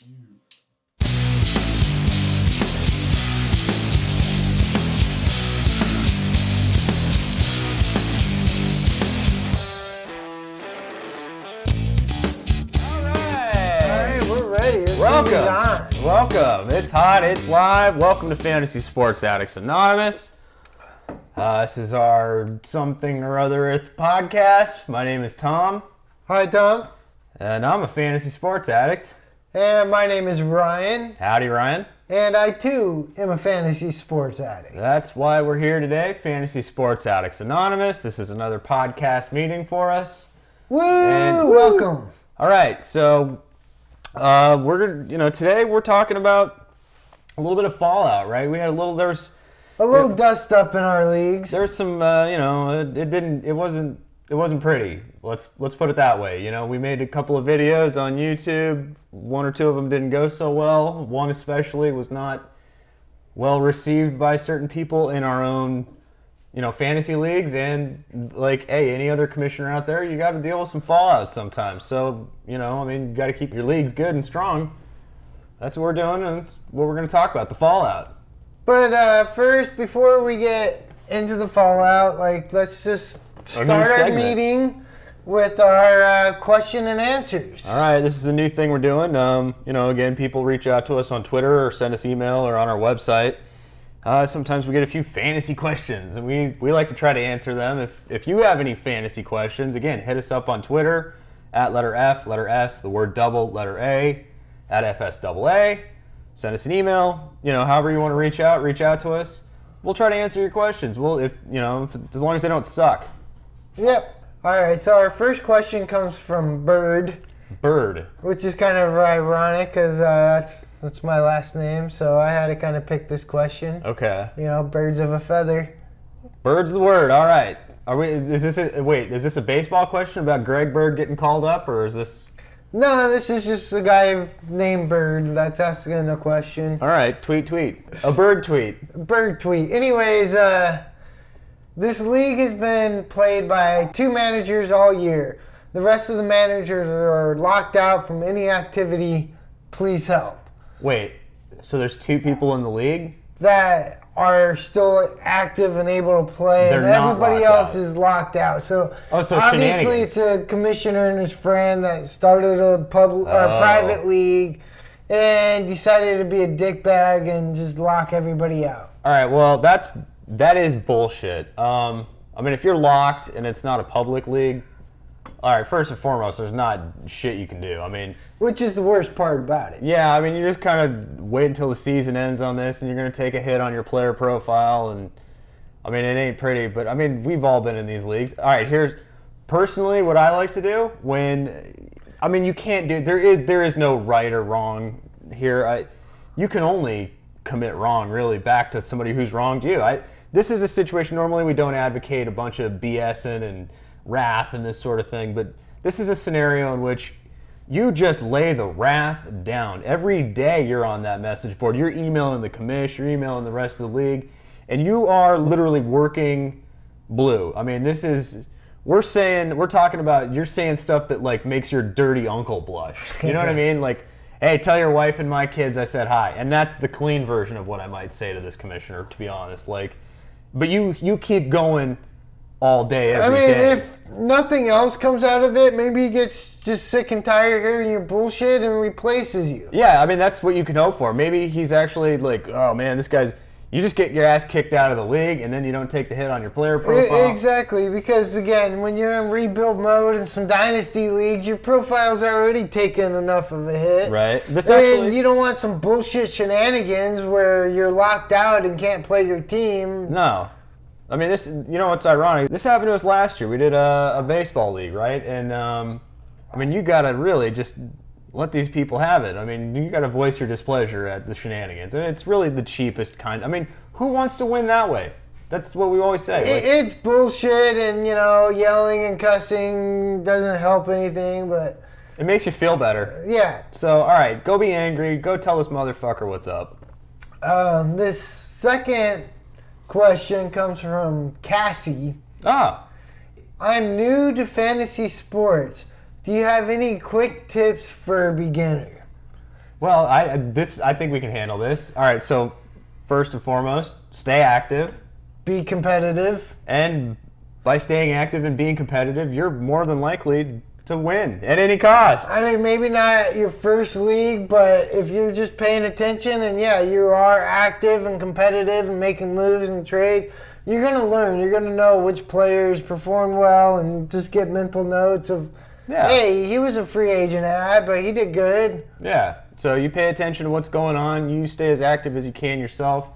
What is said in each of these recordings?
Welcome. It's hot, it's live. Welcome to Fantasy Sports Addicts Anonymous. This is our something or other podcast. My name is Tom. Hi, Tom. And I'm a fantasy sports addict. And my name is Ryan. Howdy, Ryan. And I, too, am a fantasy sports addict. That's why we're here today, Fantasy Sports Addicts Anonymous. This is another podcast meeting for us. Welcome. All right, so we're gonna, today we're talking about a little bit of fallout, right? We had there was a little dust up in our leagues. There's some, it wasn't pretty. Let's put it that way. We made a couple of videos on YouTube. One or two of them didn't go so well. One especially was not well received by certain people in our own, fantasy leagues. And hey, any other commissioner out there, you got to deal with some fallout sometimes. So, you got to keep your leagues good and strong. That's what we're doing, and that's what we're going to talk about, the fallout. But first, before we get into the fallout, let's just start our meeting with our question and answers. All right, this is a new thing we're doing. Again, people reach out to us on Twitter or send us email or on our website. Sometimes we get a few fantasy questions, and we like to try to answer them. If you have any fantasy questions, again, hit us up on Twitter at letter F, letter S, the word double, letter A, at FSAA. Send us an email. However you want to reach out to us. We'll try to answer your questions. As long as they don't suck. Yep. All right, so our first question comes from Bird. Which is kind of ironic because that's my last name, so I had to kind of pick this question. Okay. Birds of a feather. Bird's the word. All right. Is this a baseball question about Greg Bird getting called up, or is this? No, this is just a guy named Bird that's asking a question. All right, tweet. A bird tweet. Bird tweet. Anyways, this league has been played by two managers all year. The rest of the managers are locked out from any activity. Please help. Wait, so there's two people in the league? That are still active and able to play, and everybody else is locked out. So obviously it's a commissioner and his friend that started a private league and decided to be a dickbag and just lock everybody out. All right, well, that is bullshit. If you're locked and it's not a public league, all right, first and foremost, there's not shit you can do. Which is the worst part about it. Yeah, you just kind of wait until the season ends on this, and you're going to take a hit on your player profile, and it ain't pretty, but we've all been in these leagues. All right, here's personally what I like to do when, you can't do, there is no right or wrong here. You can only commit wrong, really, back to somebody who's wronged you. This is a situation, normally we don't advocate a bunch of BSing and wrath and this sort of thing, but this is a scenario in which you just lay the wrath down. Every day you're on that message board. You're emailing the commish, you're emailing the rest of the league, and you are literally working blue. We're talking about, you're saying stuff that makes your dirty uncle blush. You know what I mean? Hey, tell your wife and my kids I said hi. And that's the clean version of what I might say to this commissioner, to be honest. But you keep going all day, every day. If nothing else comes out of it, maybe he gets just sick and tired of hearing your bullshit and replaces you. Yeah, that's what you can hope for. Maybe he's actually oh man, this guy's, you just get your ass kicked out of the league and then you don't take the hit on your player profile. Exactly, because again, when you're in rebuild mode in some dynasty leagues, your profile's already taken enough of a hit. Right. And you don't want some bullshit shenanigans where you're locked out and can't play your team. No. This, what's ironic? This happened to us last year. We did a baseball league, right? And, you got to really just let these people have it. You got to voice your displeasure at the shenanigans. It's really the cheapest kind. Who wants to win that way? That's what we always say. It's bullshit, and, yelling and cussing doesn't help anything, but... It makes you feel better. Yeah. So, all right, go be angry. Go tell this motherfucker what's up. This second question comes from Cassie. I'm new to fantasy sports. Do you have any quick tips for a beginner? Well, I think we can handle this. All right, so first and foremost, stay active. Be competitive. And by staying active and being competitive, you're more than likely to win at any cost. I mean, maybe not your first league, but if you're just paying attention and, yeah, you are active and competitive and making moves and trades, you're going to learn. You're going to know which players perform well and just get mental notes of, hey, he was a free agent but he did good. Yeah, so you pay attention to what's going on. You stay as active as you can yourself.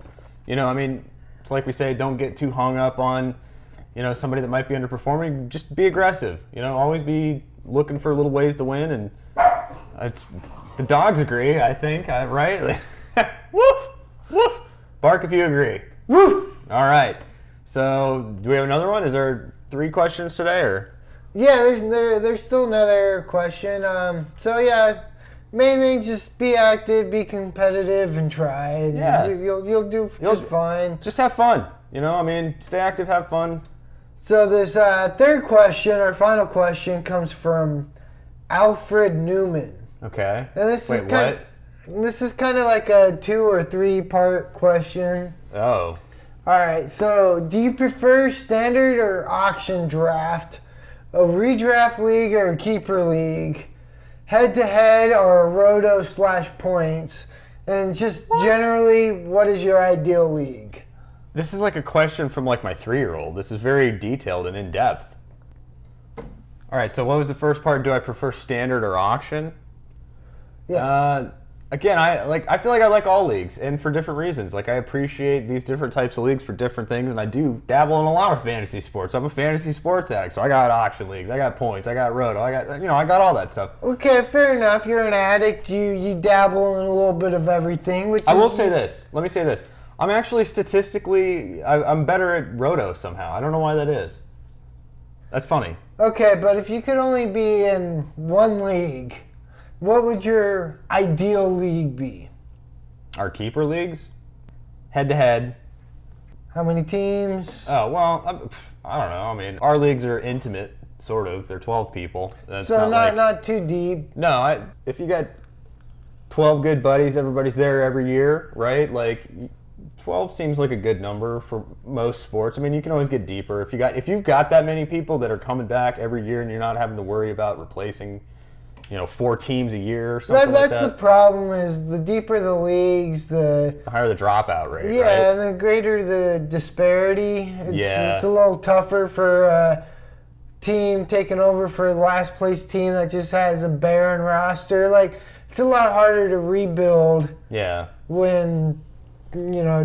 I mean, it's like we say, don't get too hung up on, somebody that might be underperforming. Just be aggressive. Always be looking for little ways to win. And the dogs agree, I think, right? Woof, woof. Bark if you agree. Woof. All right. So, do we have another one? Is there 3 questions today, or? Yeah, there's still another question. So yeah, main thing, just be active, be competitive, and try. And you'll do just fine. Just have fun. Stay active, have fun. So this third question, our final question, comes from Alfred Newman. Okay. And this is kind of like a 2 or 3 part question. Oh. All right. So, do you prefer standard or auction draft, a redraft league or a keeper league, head-to-head or a roto/points, and just generally, what is your ideal league? This is like a question from like my 3-year-old. This is very detailed and in-depth. All right, so what was the first part? Do I prefer standard or auction? Yeah. Again, I feel like I like all leagues, and for different reasons. Like, I appreciate these different types of leagues for different things, and I do dabble in a lot of fantasy sports. I'm a fantasy sports addict, so I got auction leagues, I got points, I got roto, I got all that stuff. Okay, fair enough. You're an addict. You dabble in a little bit of everything. Let me say this. I'm actually statistically, I'm better at roto somehow. I don't know why that is. That's funny. Okay, but if you could only be in one league, what would your ideal league be? Our keeper leagues? Head-to-head. How many teams? Oh, well, I don't know. Our leagues are intimate, sort of. They're 12 people. That's so not too deep. No, if you got 12 good buddies, everybody's there every year, right? 12 seems like a good number for most sports. You can always get deeper. If you've got that many people that are coming back every year and you're not having to worry about replacing 4 teams a year or something like that. That's the problem, is the deeper the leagues, the higher the dropout rate, right? Yeah, and the greater the disparity. It's a little tougher for a team taking over for the last place team that just has a barren roster. It's a lot harder to rebuild when,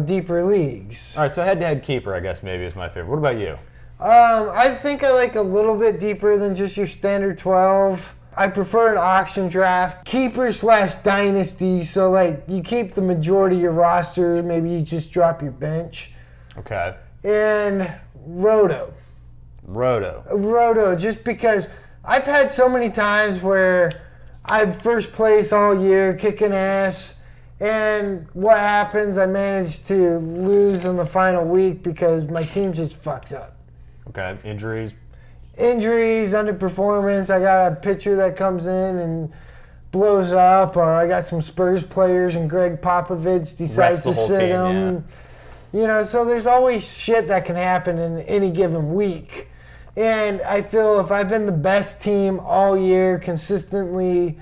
deeper leagues. All right, so head-to-head keeper, I guess, maybe is my favorite. What about you? I think I like a little bit deeper than just your standard 12. I prefer an auction draft, keeper/dynasty, so you keep the majority of your roster, maybe you just drop your bench. Okay. And roto, just because I've had so many times where I'm first place all year, kicking ass, and what happens, I manage to lose in the final week because my team just fucks up. Okay, injuries, underperformance. I got a pitcher that comes in and blows up, or I got some Spurs players and Greg Popovich decides to sit him. So there's always shit that can happen in any given week. And I feel if I've been the best team all year consistently,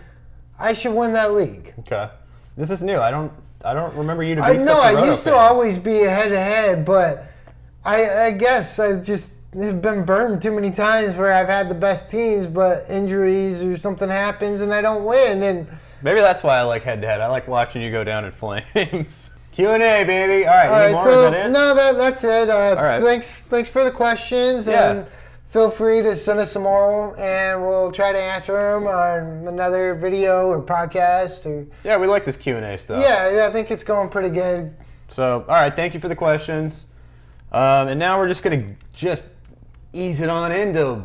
I should win that league. Okay. This is new. I don't remember you to be such a roto I used fan. to always be a head-to-head, but I guess I just have been burned too many times where I've had the best teams, but injuries or something happens and I don't win. And maybe that's why I like head-to-head. I like watching you go down in flames. Q&A, baby. All right, any more? So, is that it? No, that's it. All right. Thanks for the questions. Yeah. And feel free to send us some more, and we'll try to answer them on another video or podcast. Yeah, we like this Q&A stuff. Yeah, I think it's going pretty good. So, all right, thank you for the questions. And now we're just going to ease it on into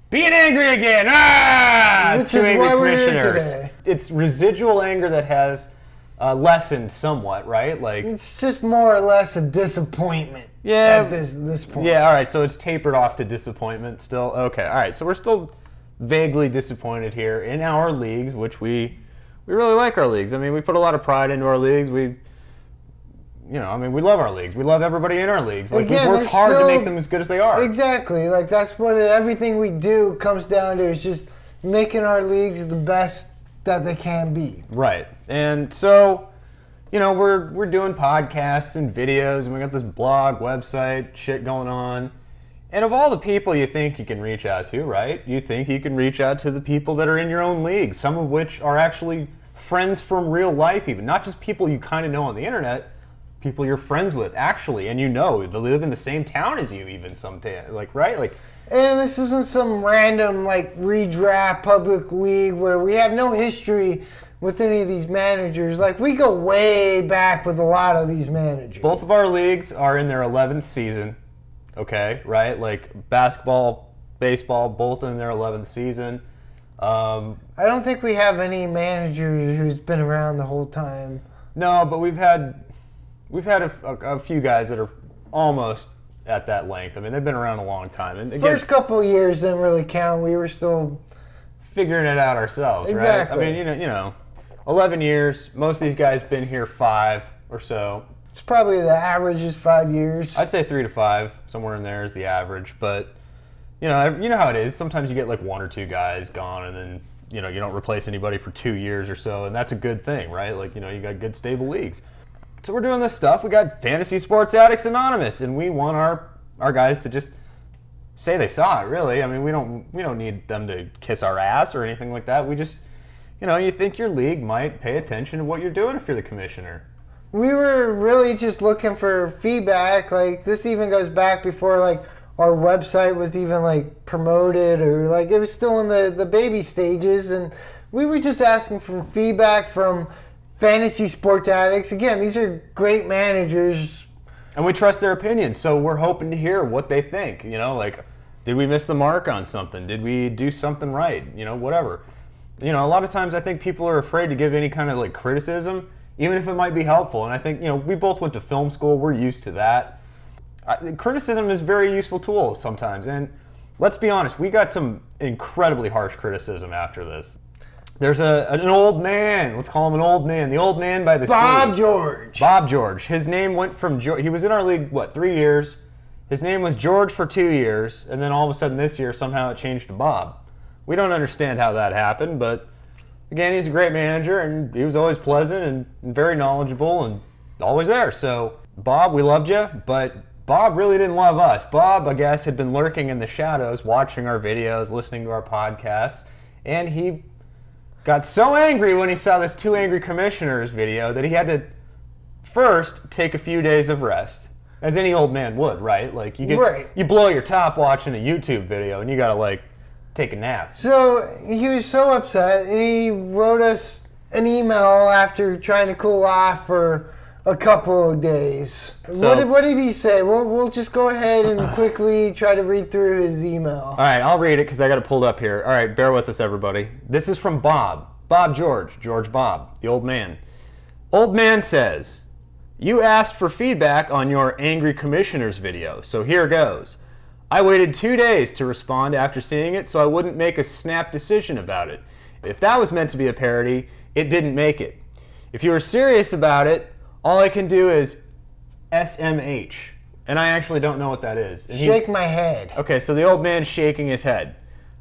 being angry again. Which is why we're here today. It's residual anger that has lessened somewhat, right? It's just more or less a disappointment at this point. Yeah, all right, so it's tapered off to disappointment still. Okay, all right, so we're still vaguely disappointed here in our leagues, which we we really like our leagues. I mean, we put a lot of pride into our leagues. We love our leagues. We love everybody in our leagues. Like, we've worked hard to make them as good as they are. Exactly. Like, that's what everything we do comes down to, is just making our leagues the best that they can be. Right. And so, we're doing podcasts and videos, and we got this blog, website, shit going on. And of all the people you think you can reach out to, right? You think you can reach out to the people that are in your own league, some of which are actually friends from real life even. Not just people you kind of know on the internet, people you're friends with, actually, and they live in the same town as you even sometimes, right? And this isn't some random, redraft public league where we have no history with any of these managers. We go way back with a lot of these managers. Both of our leagues are in their 11th season, okay, right? Basketball, baseball, both in their 11th season. I don't think we have any manager who's been around the whole time. No, but we've had a few guys that are almost at that length. I mean, they've been around a long time. And again, first couple of years didn't really count. We were still figuring it out ourselves, exactly. Right? I mean, 11 years. Most of these guys been here 5 or so. It's probably the average is 5 years. I'd say 3 to 5, somewhere in there is the average. But you know how it is. Sometimes you get 1 or 2 guys gone, and then you don't replace anybody for 2 years or so, and that's a good thing, right? You got good stable leagues. So we're doing this stuff. We got Fantasy Sports Addicts Anonymous, and we want our guys to just say they saw it, really. I mean, we don't need them to kiss our ass or anything like that. We just, you think your league might pay attention to what you're doing if you're the commissioner. We were really just looking for feedback. This even goes back before, our website was even, promoted, or, it was still in the baby stages, and we were just asking for feedback from Fantasy Sports Addicts. Again, these are great managers. And we trust their opinions, so we're hoping to hear what they think. Did we miss the mark on something? Did we do something right? Whatever. A lot of times I think people are afraid to give any kind of criticism, even if it might be helpful. And I think, we both went to film school. We're used to that. Criticism is a very useful tool sometimes. And let's be honest, we got some incredibly harsh criticism after this. There's an old man. Let's call him an old man. The old man by the sea. Bob George. Bob George. His name went from George. He was in our league, 3 years? His name was George for 2 years, and then all of a sudden this year somehow it changed to Bob. We don't understand how that happened, but again, he's a great manager, and he was always pleasant and very knowledgeable and always there. So, Bob, we loved you, but Bob really didn't love us. Bob, I guess, had been lurking in the shadows, watching our videos, listening to our podcasts, and he got so angry when he saw this 2 Angry Commissioners video that he had to first take a few days of rest, as any old man would, right? You blow your top watching a YouTube video and you gotta take a nap. So he was so upset, he wrote us an email after trying to cool off for a couple of days. So, what did he say? We'll just go ahead and quickly try to read through his email. All right, I'll read it because I got it pulled up here. All right, bear with us, everybody. This is from Bob George Bob, the old man. Old man says, you asked for feedback on your Angry Commissioners video, so here goes. I waited 2 days to respond after seeing it so I wouldn't make a snap decision about it. If that was meant to be a parody, it didn't make it. If you were serious about it, all I can do is SMH. And I actually don't know what that is. And shake my head. Okay, so the old man's shaking his head.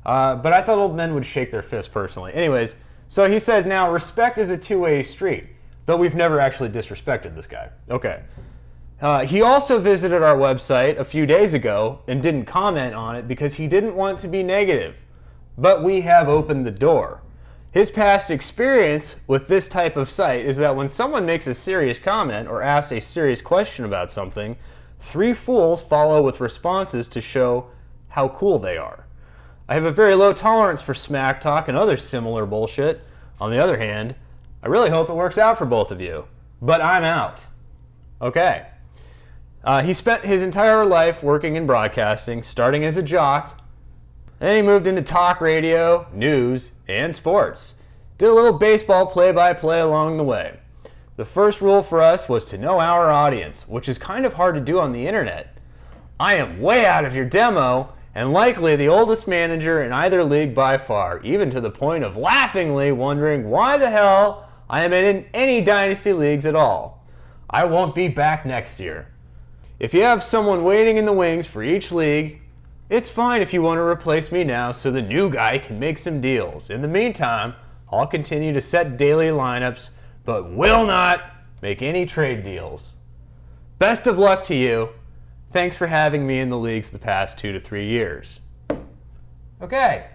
But I thought old men would shake their fist personally. Anyways, so he says now, respect is a two-way street. Though we've never actually disrespected this guy. Okay. He also visited our website a few days ago and didn't comment on it because he didn't want to be negative. But we have opened the door. His past experience with this type of site is that when someone makes a serious comment or asks a serious question about something, 3 fools follow with responses to show how cool they are. I have a very low tolerance for smack talk and other similar bullshit. On the other hand, I really hope it works out for both of you. But I'm out. Okay. He spent his entire life working in broadcasting, starting as a jock. Then he moved into talk radio, news, and sports. Did a little baseball play-by-play along the way. The first rule for us was to know our audience, which is kind of hard to do on the internet. I am way out of your demo, and likely the oldest manager in either league by far, even to the point of laughingly wondering why the hell I am in any dynasty leagues at all. I won't be back next year. If you have someone waiting in the wings for each league, it's fine if you want to replace me now so the new guy can make some deals. In the meantime, I'll continue to set daily lineups, but will not make any trade deals. Best of luck to you. Thanks for having me in the leagues the past 2 to 3 years. Okay,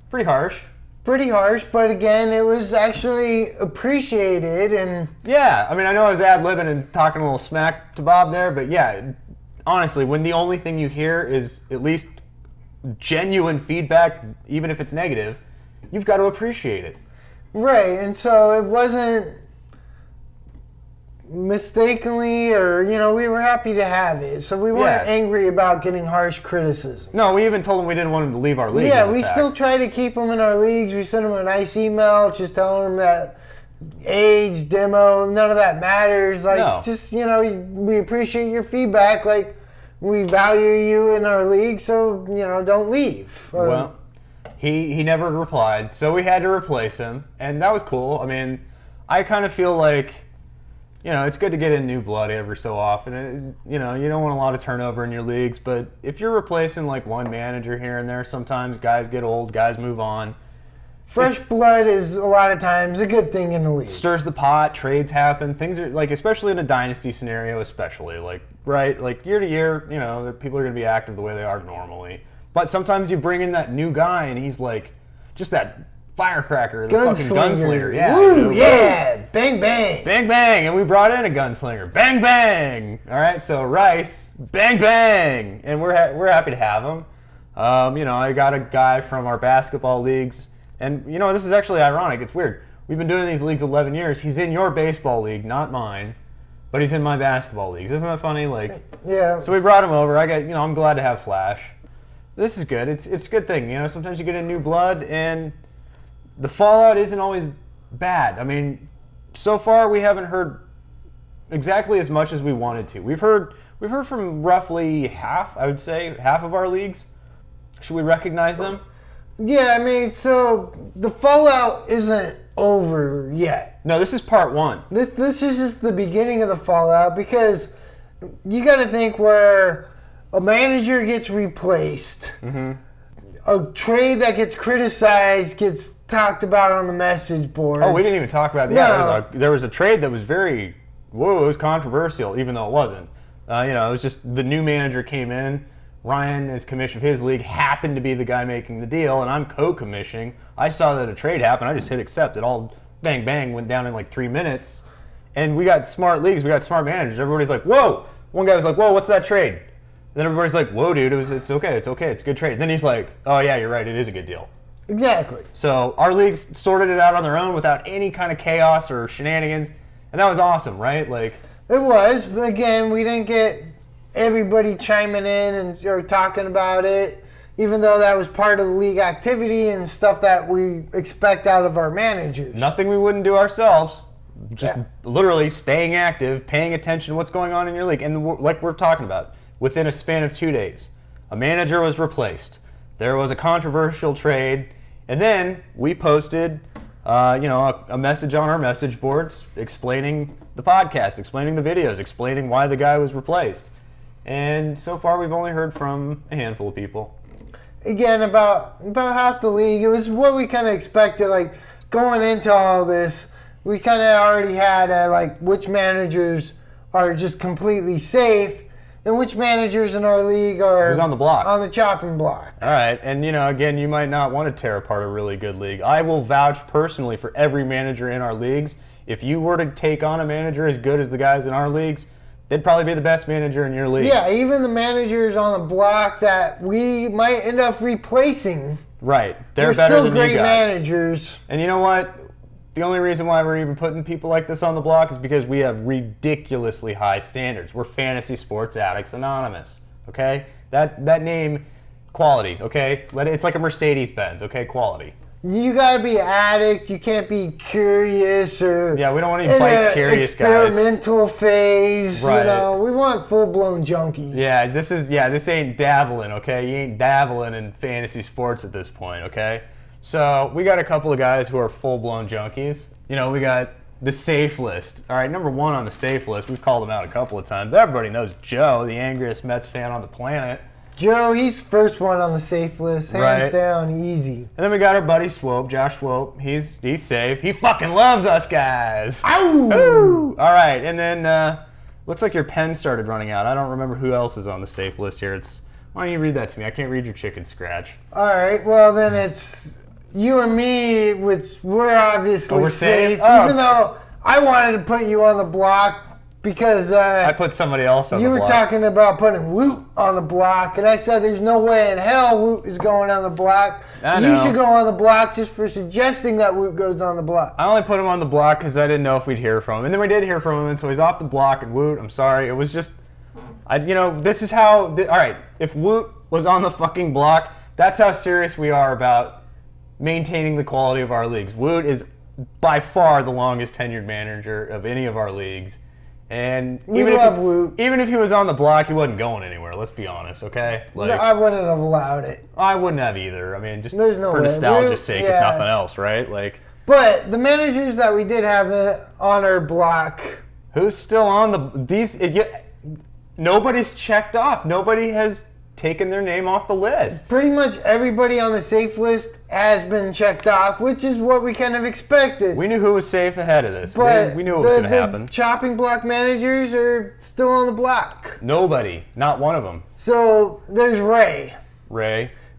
pretty harsh. Pretty harsh, but again, it was actually appreciated. And yeah, I mean, I know I was ad-libbing and talking a little smack to Bob there, but yeah, honestly, when the only thing you hear is at least genuine feedback, even if it's negative, you've got to appreciate it. Right, and so it wasn't mistakenly, or, we were happy to have it. So we weren't angry about getting harsh criticism. No, we even told him we didn't want him to leave our league. Yeah, we still try to keep him in our leagues. We sent him a nice email just telling him that age, demo, none of that matters. Just, we appreciate your feedback. We value you in our league, so, don't leave. Well, he never replied, so we had to replace him, and that was cool. I mean, I kind of feel like, it's good to get in new blood every so often. You don't want a lot of turnover in your leagues, but if you're replacing one manager here and there, sometimes guys get old, guys move on. Fresh blood is a lot of times a good thing in the league. Stirs the pot, trades happen, things are especially in a dynasty scenario, especially year to year, people are going to be active the way they are normally. But sometimes you bring in that new guy and he's just that firecracker, the fucking gunslinger. Yeah. Woo, yeah. Bang, bang. Bang, bang. And we brought in a gunslinger. Bang, bang. All right, so Rice, bang, bang. And we're happy to have him. I got a guy from our basketball leagues. And, this is actually ironic. It's weird. We've been doing these leagues 11 years. He's in your baseball league, not mine. But he's in my basketball leagues. Isn't that funny? Yeah. So we brought him over. I'm glad to have Flash. This is good. It's a good thing. Sometimes you get in new blood, and the fallout isn't always bad. I mean, so far we haven't heard exactly as much as we wanted to. We've heard from roughly half, I would say, half of our leagues. Should we recognize them? Yeah, I mean, so the fallout isn't over yet. No, this is part one. This is just the beginning of the fallout, because you got to think where a manager gets replaced, a trade that gets criticized gets talked about on the message board. Oh, we didn't even talk about that. Yeah, there was a trade that was it was controversial, even though it wasn't. It was just the new manager came in. Ryan, as commissioner of his league, happened to be the guy making the deal, and I'm co-commissioning. I saw that a trade happened. I just hit accept. It all bang, bang, went down in 3 minutes. And we got smart leagues. We got smart managers. Everybody's like, whoa. One guy was like, whoa, what's that trade? And then everybody's like, whoa, dude, it's okay. It's a good trade. And then he's like, oh, yeah, you're right. It is a good deal. Exactly. So our leagues sorted it out on their own without any kind of chaos or shenanigans. And that was awesome, right? It was. But again, we didn't get everybody chiming in or talking about it, even though that was part of the league activity and stuff that we expect out of our managers. Nothing we wouldn't do ourselves. Just literally staying active, paying attention to what's going on in your league. And like we're talking about, within a span of 2 days, a manager was replaced. There was a controversial trade. And then we posted a message on our message boards explaining the podcast, explaining the videos, explaining why the guy was replaced. And so far, we've only heard from a handful of people. Again, about half the league. It was what we kind of expected. Going into all this, we kind of already had which managers are just completely safe, and which managers in our league are on the block, on the chopping block. All right, and again, you might not want to tear apart a really good league. I will vouch personally for every manager in our leagues. If you were to take on a manager as good as the guys in our leagues, they'd probably be the best manager in your league. Yeah, even the managers on the block that we might end up replacing. Right. They're better than you guys. Still great managers. And you know what? The only reason why we're even putting people like this on the block is because we have ridiculously high standards. We're Fantasy Sports Addicts Anonymous. Okay? That name, quality. Okay? It's like a Mercedes-Benz. Okay? Quality. You gotta be an addict. You can't be curious or we don't want to fight curious guys. Experimental phase. Right. We want full-blown junkies. Yeah, this ain't dabbling, okay? You ain't dabbling in fantasy sports at this point, okay? So we got a couple of guys who are full-blown junkies. We got the safe list. All right, number 1 on the safe list. We've called him out a couple of times. But everybody knows Joe, the angriest Mets fan on the planet. Joe, he's first one on the safe list, hands down, easy. And then we got our buddy Swope, Josh Swope. He's safe. He fucking loves us guys. Ow! Ooh. All right, and then looks like your pen started running out. I don't remember who else is on the safe list here. Why don't you read that to me? I can't read your chicken scratch. All right, well then it's you and me, which we're obviously safe. Even though I wanted to put you on the block. Because I put somebody else on the block. You were talking about putting Woot on the block, and I said there's no way in hell Woot is going on the block. You should go on the block just for suggesting that Woot goes on the block. I only put him on the block because I didn't know if we'd hear from him. And then we did hear from him, and so he's off the block. And Woot, I'm sorry. It was just, this is how, all right, if Woot was on the fucking block, that's how serious we are about maintaining the quality of our leagues. Woot is by far the longest tenured manager of any of our leagues. And even if he was on the block, he wasn't going anywhere. Let's be honest, okay? No, I wouldn't have allowed it. I wouldn't have either. I mean, just for nostalgia's sake, if nothing else, right? But the managers that we did have on our block, who's still on nobody's checked off. Nobody has taken their name off the list. Pretty much everybody on the safe list has been checked off, which is what we kind of expected. We knew who was safe ahead of this. But we knew it was going to happen. Chopping block managers are still on the block. Nobody. Not one of them. So there's Ray.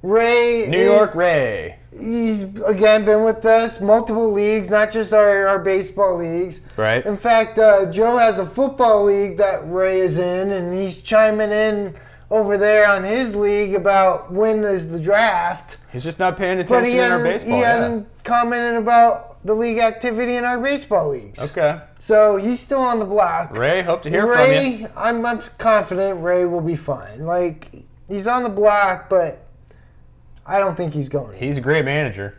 New York Ray. He's, again, been with us, multiple leagues, not just our baseball leagues. Right. In fact, Joe has a football league that Ray is in, and he's chiming in over there on his league about when is the draft. He's just not paying attention in our baseball. He hasn't commented about the league activity in our baseball leagues. Okay. So he's still on the block. Ray, hope to hear from you. I'm confident Ray will be fine. He's on the block, but I don't think he's going. He's a great manager.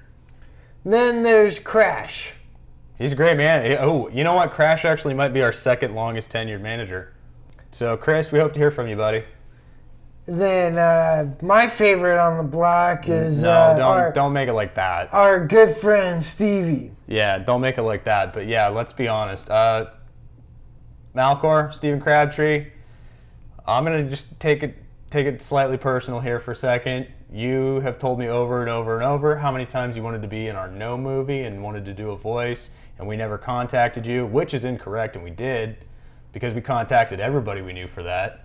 Then there's Crash. He's a great man. Oh, you know what? Crash actually might be our second longest tenured manager. So, Chris, we hope to hear from you, buddy. Then my favorite on the block is don't make it like that. Our good friend Stevie. Yeah, don't make it like that. But yeah, let's be honest. Malcor, Stephen Crabtree. I'm gonna just take it slightly personal here for a second. You have told me over and over and over how many times you wanted to be in our No movie and wanted to do a voice, and we never contacted you, which is incorrect, and we did because we contacted everybody we knew for that.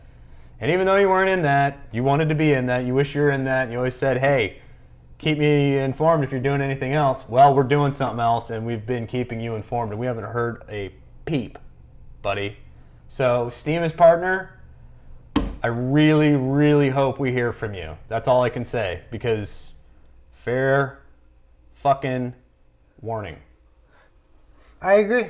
And even though you weren't in that, you wanted to be in that, you wish you were in that, and you always said, hey, keep me informed if you're doing anything else. Well, we're doing something else, and we've been keeping you informed, and we haven't heard a peep, buddy. So, Steam is partner. I really, really hope we hear from you. That's all I can say, because fair fucking warning. I agree.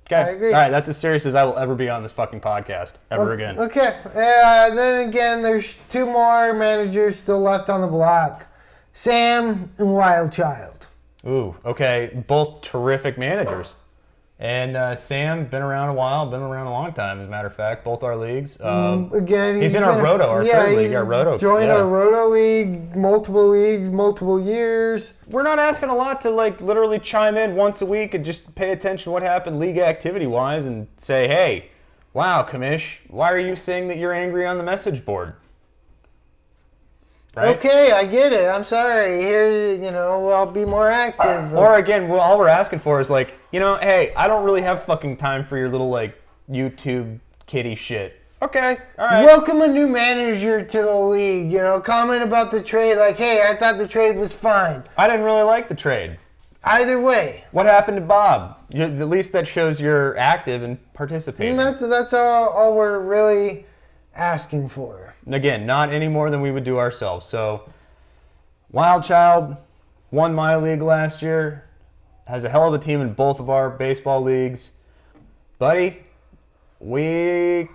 Okay. I agree. All right, that's as serious as I will ever be on this fucking podcast ever again. Okay. Then again, there's two more managers still left on the block. Sam and Wild Child. Ooh, okay. Both terrific managers. And Sam, been around a while, been around a long time, as a matter of fact. Both our leagues. Again, he's in our Roto, our third league, our Roto. Joined our Roto league, multiple years. We're not asking a lot to literally chime in once a week and just pay attention to what happened league activity-wise and say, hey, wow, Kamish, why are you saying that you're angry on the message board? Right? Okay, I get it. I'm sorry. Here, I'll be more active. Or again, all we're asking for is hey, I don't really have fucking time for your little YouTube kitty shit. Okay, all right. Welcome a new manager to the league. Comment about the trade hey, I thought the trade was fine. I didn't really like the trade. Either way. What happened to Bob? At least that shows you're active and participating. And that's all we're really asking for. Again, not any more than we would do ourselves. So, Wild Child won my league last year, has a hell of a team in both of our baseball leagues. Buddy, we,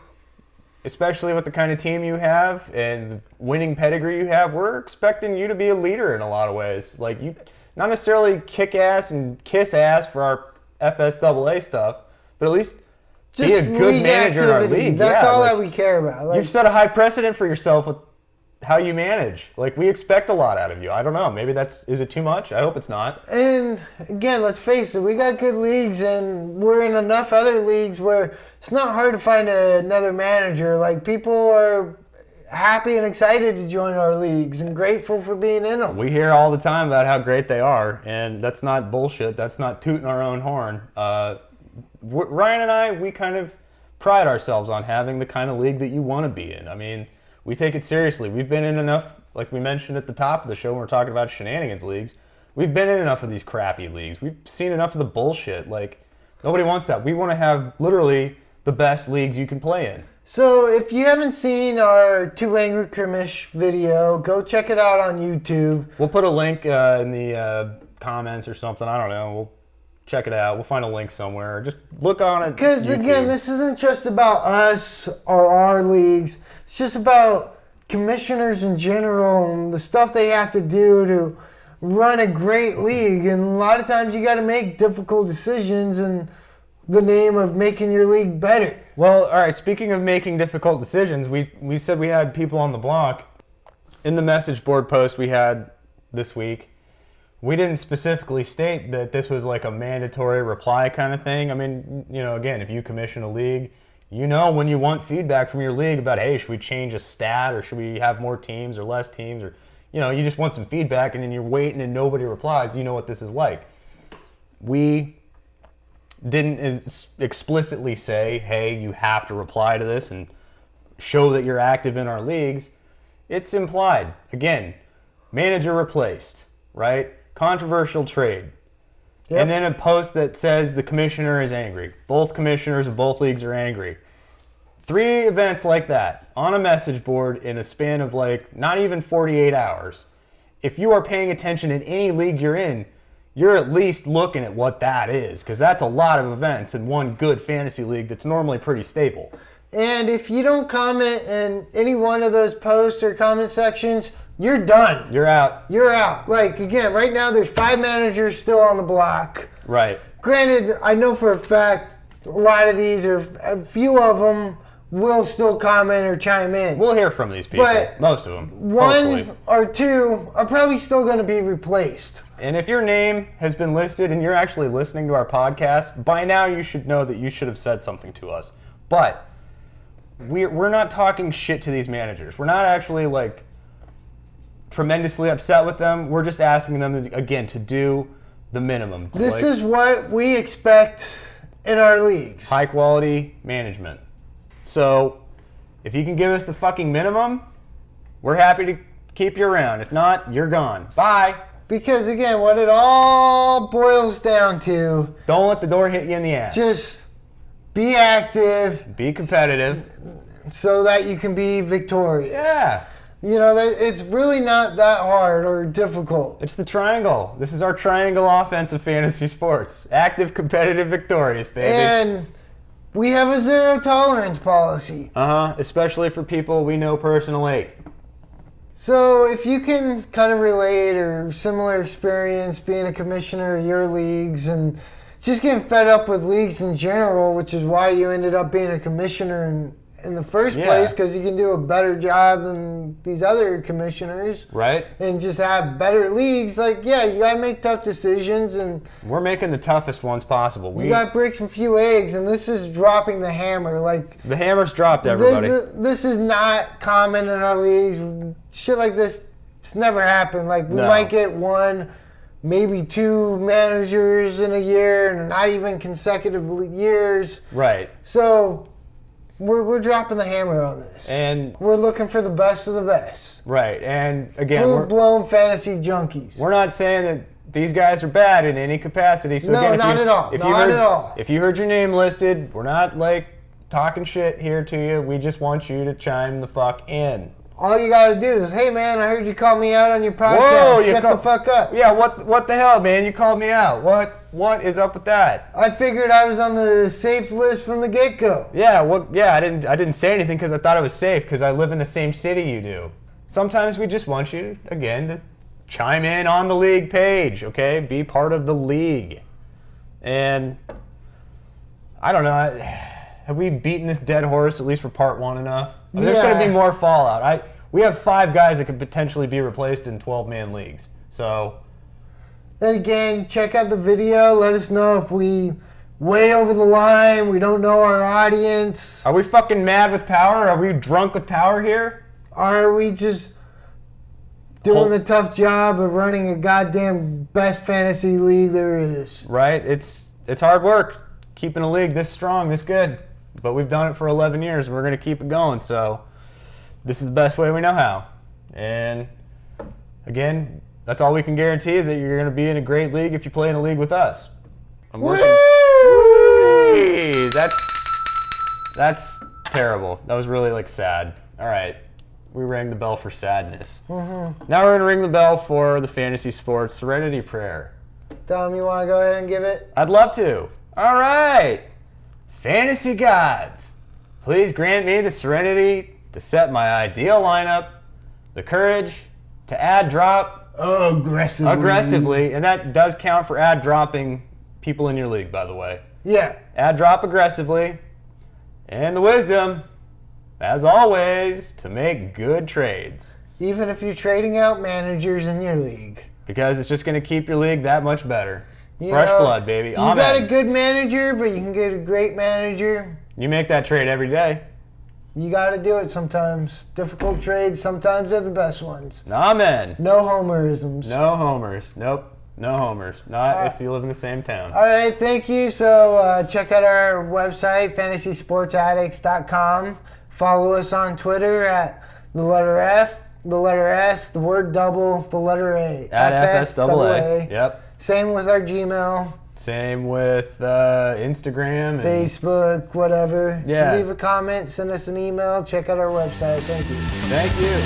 especially with the kind of team you have and the winning pedigree you have, we're expecting you to be a leader in a lot of ways. not necessarily kick ass and kiss ass for our FSAA stuff, but at least just be a good manager in our league. That's all that we care about. Like, you've set a high precedent for yourself with how you manage. Like, we expect a lot out of you. I don't know. Maybe is it too much? I hope it's not. And again, let's face it, we got good leagues, and we're in enough other leagues where it's not hard to find another manager. Like, people are happy and excited to join our leagues and grateful for being in them. We hear all the time about how great they are, and that's not bullshit. That's not tooting our own horn. Ryan and I, we kind of pride ourselves on having the kind of league that you want to be in. I mean, we take it seriously. We've been in enough, like we mentioned at the top of the show when we're talking about shenanigans leagues, we've been in enough of these crappy leagues. We've seen enough of the bullshit. Like, nobody wants that. We want to have literally the best leagues you can play in. So if you haven't seen our Two Angry Commish video, go check it out on YouTube. We'll put a link in the comments or something. I don't know. We'll check it out. We'll find a link somewhere. Just look on it. Because again, this isn't just about us or our leagues. It's just about commissioners in general and the stuff they have to do to run a great league. And a lot of times you got to make difficult decisions in the name of making your league better. Well, all right, speaking of making difficult decisions, we said we had people on the block. In the message board post we had this week, we didn't specifically state that this was like a mandatory reply kind of thing. I mean, you know, again, if you commission a league, you know when you want feedback from your league about, hey, should we change a stat or should we have more teams or less teams, or, you know, you just want some feedback and then you're waiting and nobody replies. You know what this is like. We didn't explicitly say, hey, you have to reply to this and show that you're active in our leagues. It's implied. Again, manager replaced, right? Controversial trade. Yep. And then a post that says the commissioner is angry. Both commissioners of both leagues are angry. 3 events like that on a message board in a span of like not even 48 hours. If you are paying attention in any league you're in, you're at least looking at what that is, because that's a lot of events in one good fantasy league that's normally pretty stable. And if you don't comment in any one of those posts or comment sections, you're done. You're out. You're out. Like, again, right now there's 5 managers still on the block. Right. Granted, I know for a fact a lot of these, or a few of them, will still comment or chime in. We'll hear from these people, but most of them. One hopefully. or 2 are probably still going to be replaced. And if your name has been listed and you're actually listening to our podcast, by now you should know that you should have said something to us. But we're not talking shit to these managers. We're not actually like tremendously upset with them. We're just asking them, again, to do the minimum. This is what we expect in our leagues. High quality management. So if you can give us the fucking minimum, we're happy to keep you around. If not, you're gone. Bye. Because again, what it all boils down to, don't let the door hit you in the ass. Just be active. Be competitive. So that you can be victorious. Yeah. You know, it's really not that hard or difficult. It's the triangle. This is our triangle offense of fantasy sports. Active, competitive, victorious, baby. And we have a 0 tolerance policy. Especially for people we know personally. So if you can kind of relate or similar experience being a commissioner of your leagues and just getting fed up with leagues in general, which is why you ended up being a commissioner in the first place, because you can do a better job than these other commissioners. Right. And just have better leagues. Like, yeah, you got to make tough decisions. And we're making the toughest ones possible. You got to break some few eggs, and this is dropping the hammer. Like, the hammer's dropped, everybody. This is not common in our leagues. Shit like this, it's never happened. Like, we might get 1, maybe 2 managers in a year, and not even consecutive years. Right. So we're dropping the hammer on this. And we're looking for the best of the best. Right. And again, full-blown fantasy junkies. We're not saying that these guys are bad in any capacity. So no, again, not at all. Not at all. If you heard your name listed, we're not like talking shit here to you. We just want you to chime the fuck in. All you gotta do is, hey man, I heard you call me out on your podcast. Whoa, shut the fuck up. Yeah, what the hell, man? You called me out. What is up with that? I figured I was on the safe list from the get-go. Yeah, I didn't say anything because I thought it was safe because I live in the same city you do. Sometimes we just want you, again, to chime in on the league page, okay? Be part of the league. And I don't know, have we beaten this dead horse, at least for part 1, enough? I mean, there's going to be more fallout. We have 5 guys that could potentially be replaced in 12-man leagues. So then again, check out the video. Let us know if we way over the line. We don't know our audience. Are we fucking mad with power? Are we drunk with power here? Are we just doing the tough job of running a goddamn best fantasy league there is? Right. It's hard work keeping a league this strong, this good. But we've done it for 11 years, and we're going to keep it going. So this is the best way we know how. And again, that's all we can guarantee is that you're going to be in a great league if you play in a league with us. I'm working. Whee! That's terrible. That was really like sad. All right. We rang the bell for sadness. Mm-hmm. Now we're going to ring the bell for the Fantasy Sports Serenity Prayer. Tom, you want to go ahead and give it? I'd love to. All right. Fantasy gods, please grant me the serenity to set my ideal lineup, the courage to add drop aggressively, and that does count for add dropping people in your league, by the way. Yeah. Add drop aggressively, and the wisdom, as always, to make good trades. Even if you're trading out managers in your league. Because it's just going to keep your league that much better. Fresh blood, baby. You got a good manager, but you can get a great manager. You make that trade every day. You got to do it sometimes. Difficult trades, sometimes they're the best ones. Amen. No homerisms. No homers. Nope. No homers. Not if you live in the same town. All right, thank you. So check out our website, fantasysportsaddicts.com. Follow us on Twitter at the letter F, the letter S, the word double, the letter A. At FSAA. Yep. Same with our Gmail. Same with Instagram. Facebook, whatever. Yeah. Leave a comment, send us an email, check out our website. Thank you. Thank you.